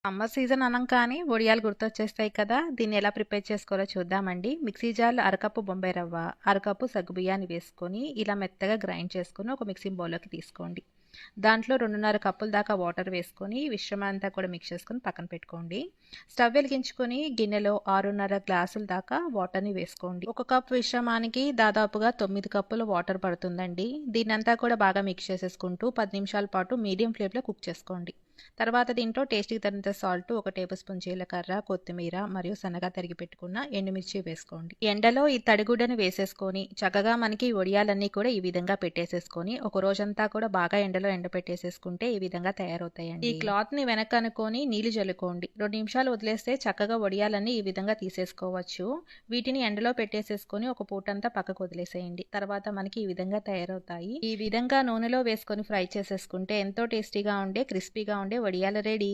Summer season అనంగానే వడియాలు గుర్తొచ్చేస్తాయి కదా! దీన్ని ఎలా ప్రిపేర్ చేసుకోవాలో చూద్దామండి. మిక్సీ జార్‌లో అరకప్పు బొంబాయి రవ్వ, అరకప్పు సగ్గుబియ్యాన్ని వేసుకొని ఇలా మెత్తగా గ్రైండ్ చేసుకొని ఒక మిక్సింగ్ బౌల్‌లోకి తీసుకోండి. దాంట్లో 2:30 కప్పుల దాకా వాటర్ వేసుకొని ఈ మిశ్రమం అంతా కూడా మిక్స్ చేసుకొని పక్కన పెట్టుకోండి. స్టవ్ వెలిగించుకొని గిన్నెలో 6:30 గ్లాసుల దాకా వాటర్‌ని వేసుకోండి. ఒక కప్ మిశ్రమానికి దాదాపుగా 9 కప్పుల వాటర్ పడుతుందండి. దీన్నంతా కూడా బాగా మిక్స్ చేసేసుకుంటూ 10 నిమిషాల పాటు మీడియం ఫ్లేమ్‌లో కుక్ చేసుకోండి. తర్వాత దీంట్లో టేస్ట్‌కి తగినంత సాల్ట్, 1 టేబుల్ స్పూన్ జీలకర్ర, కొత్తిమీర మరియు సన్నగా తరిగి పెట్టుకున్న ఎండుమిర్చి వేసుకోండి. ఎండలో ఈ తడిగుడ్డని వేసేసుకొని చక్కగా మనకి వడియాలన్నీ కూడా ఈ విధంగా పెట్టేసేసుకొని ఒక రోజంతా కూడా బాగా ఎండలో ఎండబెట్టేసేసుకుంటే ఈ విధంగా తయారవుతాయండి. ఈ క్లాత్‌ని వెనక్కనుకొని నీళ్లు జల్లుకోండి. 2 నిమిషాలు వదిలేస్తే చక్కగా వడియాలన్నీ ఈ విధంగా తీసేసుకోవచ్చు. వీటిని ఎండలో పెట్టేసేసుకొని ఒక పూటంతా పక్కకు వదిలేసేయండి. తర్వాత మనకి ఈ విధంగా తయారవుతాయి. ఈ విధంగా నూనెలో వేసుకొని ఫ్రై చేసేసుకుంటే ఎంతో టేస్టీగా ఉండే క్రిస్పీగా ఉండే వడియాలు రెడీ.